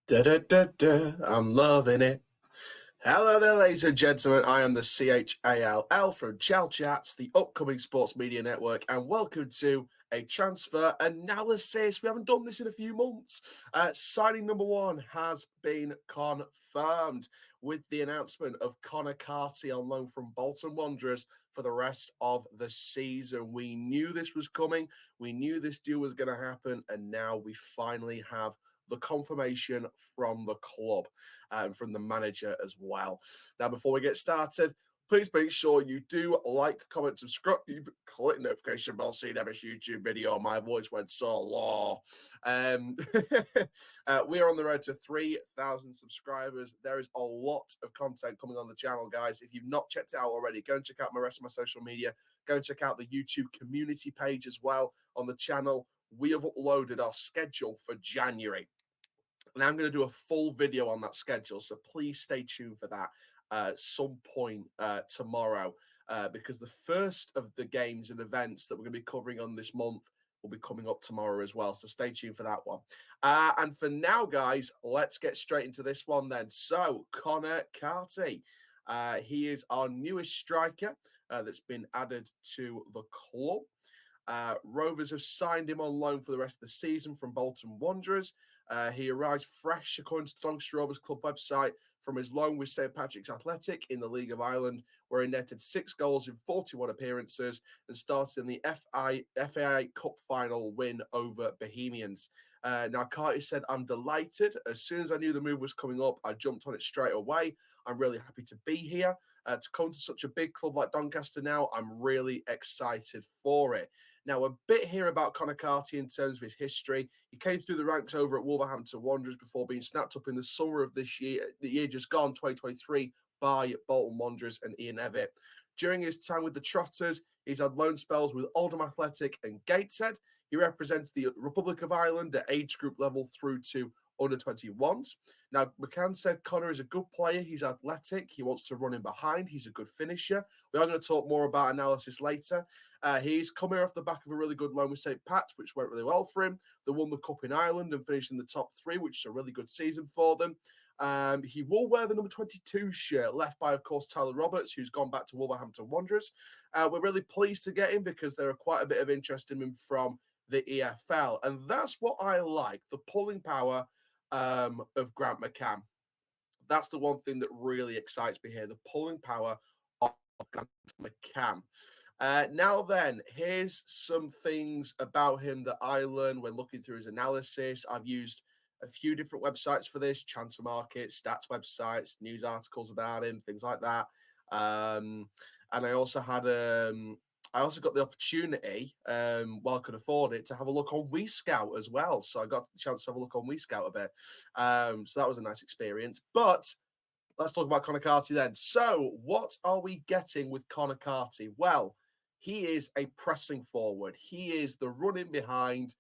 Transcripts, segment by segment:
Da, da, da, da. I'm loving it. Hello there, ladies and gentlemen. I am the CHALL from Chall Chats, the upcoming sports media network, and welcome to a transfer analysis. We haven't done this in a few months. Signing number one has been confirmed with the announcement of Conor Carty on loan from Bolton Wanderers for the rest of the season. We knew this was coming. We knew this deal was going to happen, and now we finally have the confirmation from the club and from the manager as well. Now, before we get started, please make sure you do like, comment, subscribe, click notification bell, see every YouTube video. My voice went so low. We are on the road to 3,000 subscribers. There is a lot of content coming on the channel, guys. If you've not checked it out already, go and check out my rest of my social media. Go and check out the YouTube community page as well on the channel. We have uploaded our schedule for January. And I'm going to do a full video on that schedule, so please stay tuned for that at some point tomorrow, because the first of the games and events that we're going to be covering on this month will be coming up tomorrow as well, so stay tuned for that one. And for now, guys, let's get straight into this one then. So, Conor Carty. He is our newest striker that's been added to the club. Rovers have signed him on loan for the rest of the season from Bolton Wanderers. He arrives fresh, according to the Doncaster Rovers club website, from his loan with St Patrick's Athletic in the League of Ireland, where he netted 6 goals in 41 appearances and started in the FAI Cup final win over Bohemians. Now, Carty said, "I'm delighted. As soon as I knew the move was coming up, I jumped on it straight away. I'm really happy to be here. To come to such a big club like Doncaster now, I'm really excited for it." Now, a bit here about Conor Carty in terms of his history. He came through the ranks over at Wolverhampton Wanderers before being snapped up in the summer of this year, the year just gone, 2023, by Bolton Wanderers and Ian Evatt. During his time with the Trotters, he's had loan spells with Oldham Athletic and Gateshead. He represents the Republic of Ireland at age group level through to under 21s. Now, McCann said Conor is a good player. He's athletic. He wants to run in behind. He's a good finisher. We are going to talk more about analysis later. He's coming off the back of a really good loan with St. Pat's, which went really well for him. They won the Cup in Ireland and finished in the top 3, which is a really good season for them. He will wear the number 22 shirt, left by, of course, Tyler Roberts, who's gone back to Wolverhampton Wanderers. We're really pleased to get him because there are quite a bit of interest in him from the EFL. And that's what I like, the pulling power of Grant McCann. That's the one thing that really excites me here, the pulling power of Grant McCann. Now then, here's some things about him that I learned when looking through his analysis. I've used a few different websites for this, transfer market, stats websites, news articles about him, things like that. And I also had I also got the opportunity, while I could afford it, to have a look on WeScout as well. So I got the chance to have a look on WeScout a bit. So that was a nice experience. But let's talk about Conor Carty then. So what are we getting with Conor Carty? Well, he is a pressing forward. He is the running behind,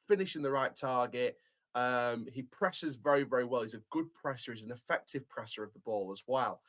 finishing the right target. He presses very, very well. He's a good presser. He's an effective presser of the ball as well.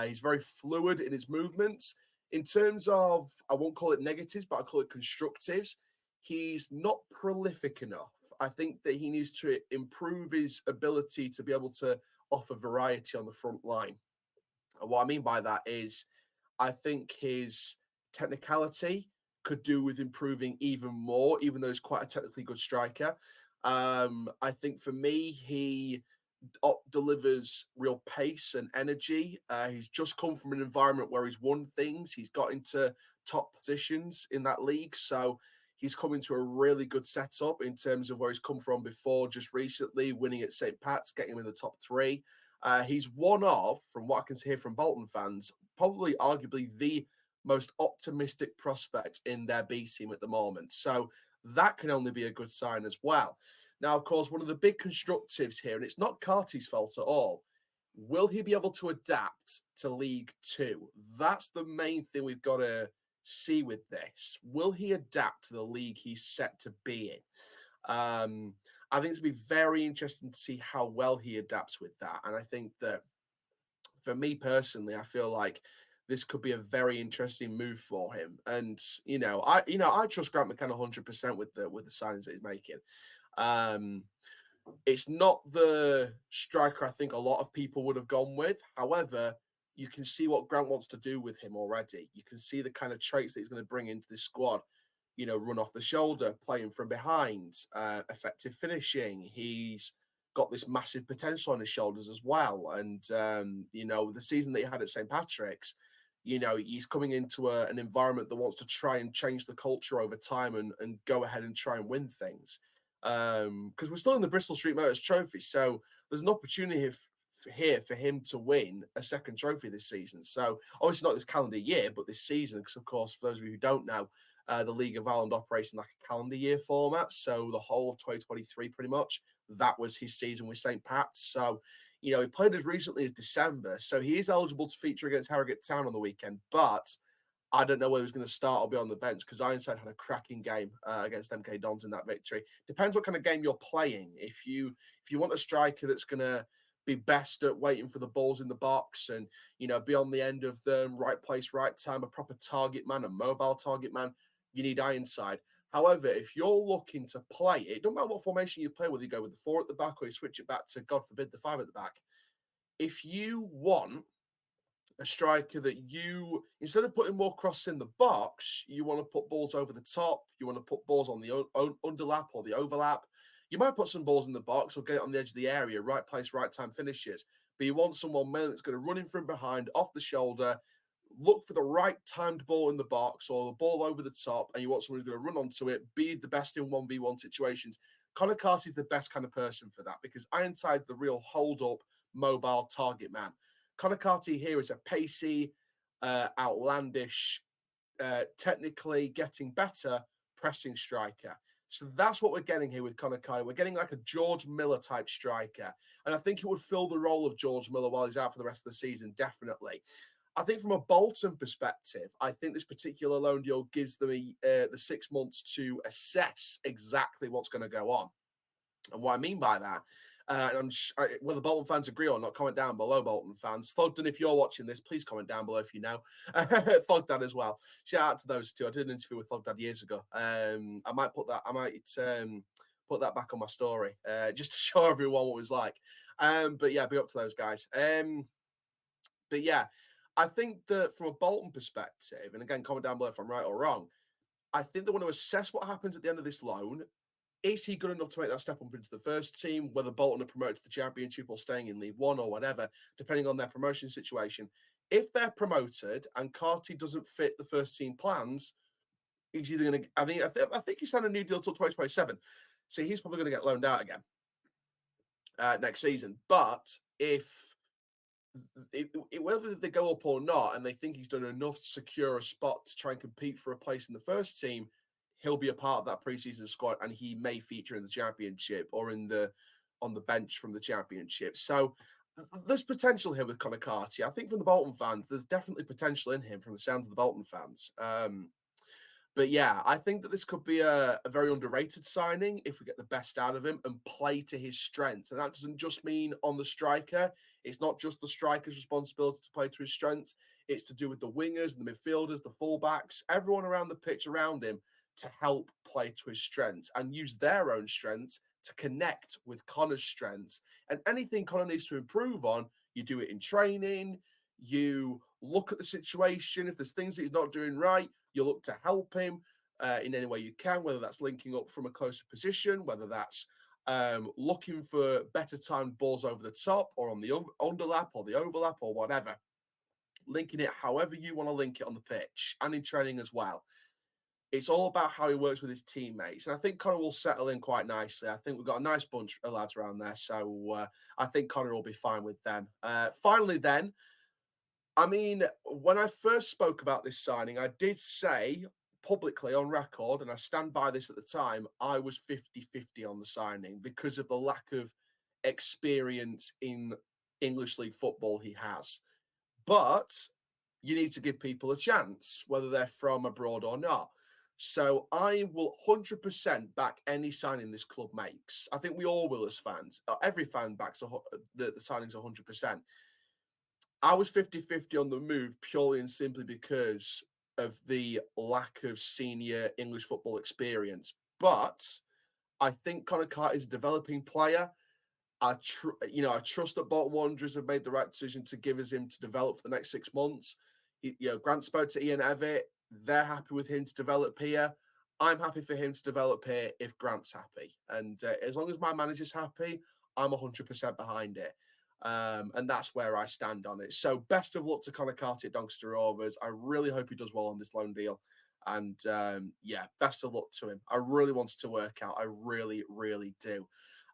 He's very fluid in his movements. In terms of, I won't call it negatives, but I'll call it constructives, he's not prolific enough. I think that he needs to improve his ability to be able to offer variety on the front line. And what I mean by that is I think his technicality could do with improving even more, even though he's quite a technically good striker. I think for me, he delivers real pace and energy. He's just come from an environment where he's won things. He's got into top positions in that league. So he's come into a really good setup in terms of where he's come from before, just recently winning at St. Pat's, getting him in the top 3. He's one of, from what I can hear from Bolton fans, probably arguably the most optimistic prospect in their B team at the moment. So that can only be a good sign as well. Now, of course, one of the big constructives here, and it's not Carty's fault at all, will he be able to adapt to League Two? That's the main thing we've got to see with this. Will he adapt to the league he's set to be in? I think it's going to be very interesting to see how well he adapts with that. And I think that for me personally, I feel like this could be a very interesting move for him. And I trust Grant McCann 100% with the signings that he's making. It's not the striker I think a lot of people would have gone with. However, you can see what Grant wants to do with him already. You can see the kind of traits that he's going to bring into this squad. You know, run off the shoulder, playing from behind, effective finishing. He's got this massive potential on his shoulders as well. And, you know, the season that he had at St. Patrick's, you know, he's coming into an environment that wants to try and change the culture over time and go ahead and try and win things. Because we're still in the Bristol Street Motors Trophy, so there's an opportunity here for him to win a second trophy this season. So obviously not this calendar year, but this season, because of course, for those of you who don't know, the League of Ireland operates in like a calendar year format. So the whole of 2023, pretty much, that was his season with St. Pat's. So, you know, he played as recently as December. So he is eligible to feature against Harrogate Town on the weekend. But I don't know whether he's going to start or be on the bench because Ironside had a cracking game against MK Dons in that victory. Depends what kind of game you're playing. If you want a striker that's going to be best at waiting for the balls in the box and, you know, be on the end of them, right place, right time, a proper target man, a mobile target man, you need Ironside. However, if you're looking to play, it don't matter what formation you play, whether you go with the 4 at the back or you switch it back to, God forbid, the 5 at the back. If you want a striker that you, instead of putting more crosses in the box, you want to put balls over the top, you want to put balls on the underlap or the overlap. You might put some balls in the box or get it on the edge of the area, right place, right time finishes. But you want someone, man, that's going to run in from behind, off the shoulder, look for the right timed ball in the box or the ball over the top, and you want someone who's going to run onto it, be the best in 1v1 situations. Conor Carty is the best kind of person for that because Ironside's the real hold-up, mobile target man. Conor Carty here is a pacey, outlandish, technically getting better pressing striker. So that's what we're getting here with Conor Carty. We're getting like a George Miller type striker. And I think it would fill the role of George Miller while he's out for the rest of the season, definitely. I think from a Bolton perspective, I think this particular loan deal gives them the 6 months to assess exactly what's going to go on. And what I mean by that, whether Bolton fans agree or not, comment down below, Bolton fans. Thogden, if you're watching this, please comment down below if you know. Thogdad as well. Shout out to those two. I did an interview with Thogdad years ago. I might put that back on my story just to show everyone what it was like. But yeah, be up to those guys. But yeah, I think that from a Bolton perspective, and again, comment down below if I'm right or wrong, I think they want to assess what happens at the end of this loan. Is he good enough to make that step up into the first team, whether Bolton are promoted to the Championship or staying in League One or whatever, depending on their promotion situation? If they're promoted and Carty doesn't fit the first team plans, he's either going to, I think he signed a new deal till 2027. So he's probably going to get loaned out again next season. But if whether they go up or not, and they think he's done enough to secure a spot to try and compete for a place in the first team, he'll be a part of that preseason squad, and he may feature in the Championship or on the bench from the Championship. So there's potential here with Conor Carty. I think from the Bolton fans, there's definitely potential in him from the sounds of the Bolton fans. But yeah, I think that this could be a very underrated signing if we get the best out of him and play to his strengths. And that doesn't just mean on the striker. It's not just the striker's responsibility to play to his strengths. It's to do with the wingers, the midfielders, the fullbacks, everyone around the pitch around him to help play to his strengths and use their own strengths to connect with Conor's strengths. And anything Conor needs to improve on, you do it in training. You look at the situation. If there's things that he's not doing right, you look to help him in any way you can, whether that's linking up from a closer position, whether that's looking for better timed balls over the top or on the underlap or the overlap or whatever. Linking it however you want to link it on the pitch and in training as well. It's all about how he works with his teammates. And I think Conor will settle in quite nicely. I think we've got a nice bunch of lads around there. So I think Conor will be fine with them. Finally, then, I mean, when I first spoke about this signing, I did say publicly on record, and I stand by this at the time, I was 50-50 on the signing because of the lack of experience in English League football he has. But you need to give people a chance, whether they're from abroad or not. So I will 100% back any signing this club makes. I think we all will as fans. Every fan backs the signings 100%. I was 50-50 on the move purely and simply because of the lack of senior English football experience. But I think Conor Carty is a developing player. I trust that Bolton Wanderers have made the right decision to give us him to develop for the next 6 months. Grant spoke to Ian Evatt. They're happy with him to develop here. I'm happy for him to develop here if Grant's happy. And as long as my manager's happy, I'm 100% behind it. And that's where I stand on it. So best of luck to Conor Carty at Doncaster Rovers. I really hope he does well on this loan deal. And yeah, best of luck to him. I really want it to work out. I really, really do.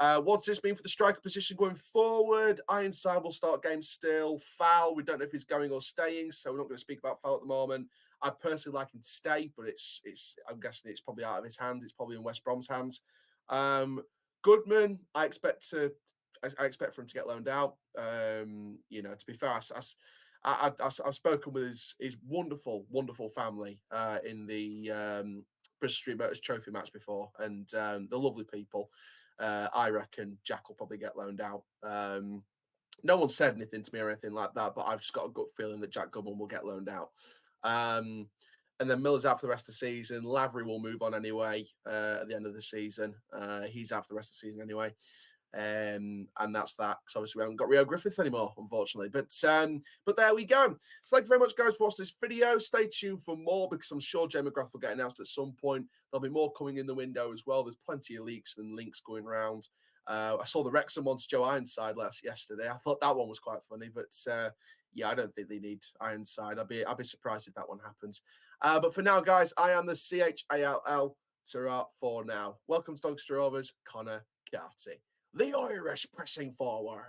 What's this mean for the striker position going forward? Ironside will start games still. Foul, we don't know if he's going or staying, so we're not going to speak about Foul at the moment. I personally like him to stay, but I'm guessing it's probably out of his hands. It's probably in West Brom's hands. Goodman, I expect for him to get loaned out. To be fair, I've spoken with his wonderful, wonderful family in the British Street Motors Trophy match before, and the lovely people. I reckon Jack will probably get loaned out. No one said anything to me or anything like that, but I've just got a gut feeling that Jack Goodman will get loaned out. And then Miller's out for the rest of the season. Lavery will move on anyway at the end of the season. He's out for the rest of the season anyway. And that's that, because obviously we haven't got Rio Griffiths anymore, unfortunately. But there we go. So thank you very much, guys, for watching this video. Stay tuned for more, because I'm sure Jay McGrath will get announced at some point. There'll be more coming in the window as well. There's plenty of leaks and links going around. I saw the Wrexham one to Joe Ironside yesterday. I thought that one was quite funny, but yeah, I don't think they need Ironside. I'd be surprised if that one happens. But for now, guys, I am the CHALL for now. Welcome to Doncaster Rovers, Conor Carty. The Irish pressing forward.